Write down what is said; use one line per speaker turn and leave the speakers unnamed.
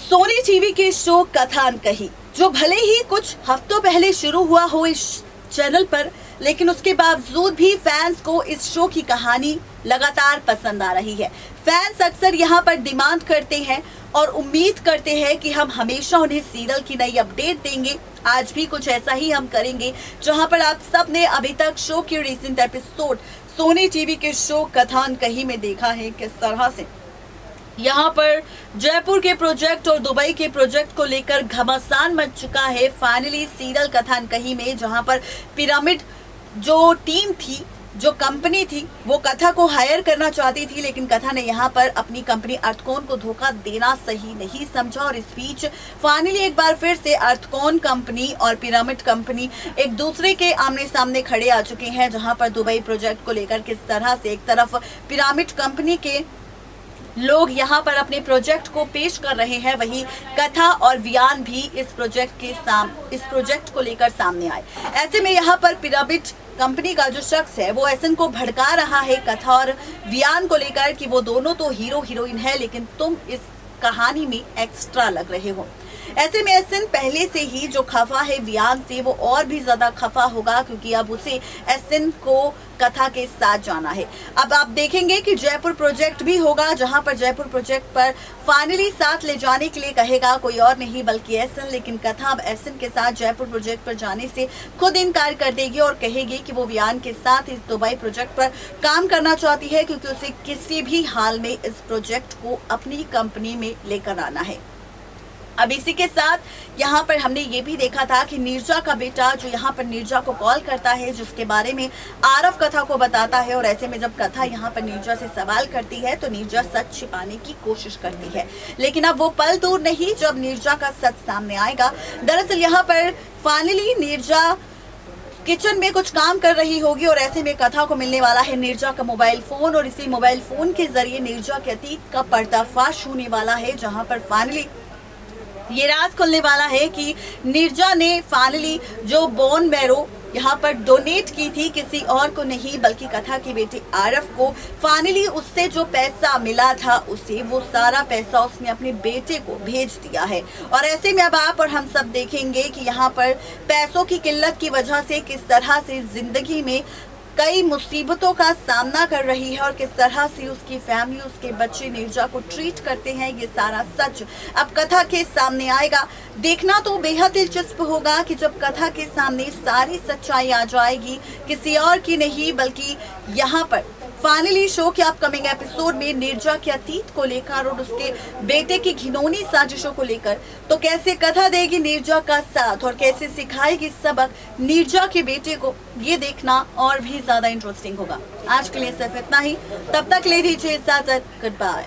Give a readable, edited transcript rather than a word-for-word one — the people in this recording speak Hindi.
सोनी टीवी के शो कथान कही, जो भले ही कुछ हफ्तों पहले शुरू हुआ हो इस चैनल पर, लेकिन उसके बावजूद भी फैंस को इस शो की कहानी लगातार पसंद आ रही है। फैंस अक्सर यहाँ पर डिमांड करते हैं और उम्मीद करते हैं कि हम हमेशा उन्हें सीरियल की नई अपडेट देंगे। आज भी कुछ ऐसा ही हम करेंगे, जहां पर आप सब ने अभी तक शो के रिसेंट एपिसोड सोनी टीवी के शो कथान कही में देखा है किस तरह से यहाँ पर जयपुर के प्रोजेक्ट और दुबई के प्रोजेक्ट को लेकर घमासान मच चुका है। फाइनली सीरियल कथान कही में जहाँ पर पिरामिड जो टीम थी, जो कंपनी थी, वो कथा को हायर करना चाहती थी, लेकिन कथा ने यहाँ पर अपनी कंपनी अर्थकॉन को धोखा देना सही नहीं समझा और इस बीच फाइनली एक बार फिर से अर्थकॉन कंपनी और पिरामिड कंपनी एक दूसरे के आमने सामने खड़े आ चुके हैं। जहाँ पर दुबई प्रोजेक्ट को लेकर किस तरह से एक तरफ पिरामिड कंपनी के लोग यहाँ पर अपने प्रोजेक्ट को पेश कर रहे हैं, वहीं कथा और वियान भी इस प्रोजेक्ट को लेकर सामने आए। ऐसे में यहाँ पर पिरामिड कंपनी का जो शख्स है वो एसन को भड़का रहा है कथा और वियान को लेकर कि वो दोनों तो हीरो हीरोइन है, लेकिन तुम इस कहानी में एक्स्ट्रा लग रहे हो। ऐसे में एसन पहले से ही जो खफा है वियान से, वो और भी ज्यादा खफा होगा, क्योंकि अब उसे एसन को कथा के साथ जाना है। अब आप देखेंगे कि जयपुर प्रोजेक्ट भी होगा, जहां पर जयपुर प्रोजेक्ट पर फाइनली साथ ले जाने के लिए कहेगा कोई और नहीं बल्कि एसन, लेकिन कथा अब एसन के साथ जयपुर प्रोजेक्ट पर जाने से खुद इनकार कर देगी और कहेगी कि वो वियान के साथ इस दुबई प्रोजेक्ट पर काम करना चाहती है, क्योंकि उसे किसी भी हाल में इस प्रोजेक्ट को अपनी कंपनी में लेकर आना है। अब इसी के साथ यहाँ पर हमने ये भी देखा था कि नीरजा का बेटा जो यहाँ पर नीरजा को कॉल करता है, जिसके बारे में आरव कथा को बताता है, और ऐसे में जब कथा यहाँ पर नीरजा से सवाल करती है तो नीरजा सच छिपाने की कोशिश करती है, लेकिन अब वो पल दूर नहीं जब नीरजा का सच सामने आएगा। दरअसल यहाँ पर फाइनली नीरजा किचन में कुछ काम कर रही होगी और ऐसे में कथा को मिलने वाला है नीरजा का मोबाइल फोन, और इसी मोबाइल फोन के जरिए नीरजा के अतीत का पर्दाफाश होने वाला है, जहाँ पर फाइनली ये राज खुलने वाला है कि नीरजा ने फाइनली जो बोन मैरो यहाँ पर डोनेट की थी किसी और को नहीं बल्कि कथा की बेटी आरव को। फाइनली उससे जो पैसा मिला था उसे वो सारा पैसा उसने अपने बेटे को भेज दिया है, और ऐसे में अब आप और हम सब देखेंगे कि यहाँ पर पैसों की किल्लत की वजह से किस तरह से जिंदगी में कई मुसीबतों का सामना कर रही है और किस तरह से उसकी फैमिली, उसके बच्चे नीरजा को ट्रीट करते हैं। ये सारा सच अब कथा के सामने आएगा। देखना तो बेहद दिलचस्प होगा कि जब कथा के सामने सारी सच्चाई आ जाएगी, किसी और की नहीं बल्कि यहाँ पर फाइनली शो के अपकमिंग एपिसोड में नीरजा के अतीत को लेकर और उसके बेटे की घिनौनी साजिशों को लेकर, तो कैसे कथा देगी नीरजा का साथ और कैसे सिखाएगी सबक नीरजा के बेटे को, ये देखना और भी ज्यादा इंटरेस्टिंग होगा। आज के लिए सिर्फ इतना ही, तब तक ले दीजिए इजाजत, गुड बाय।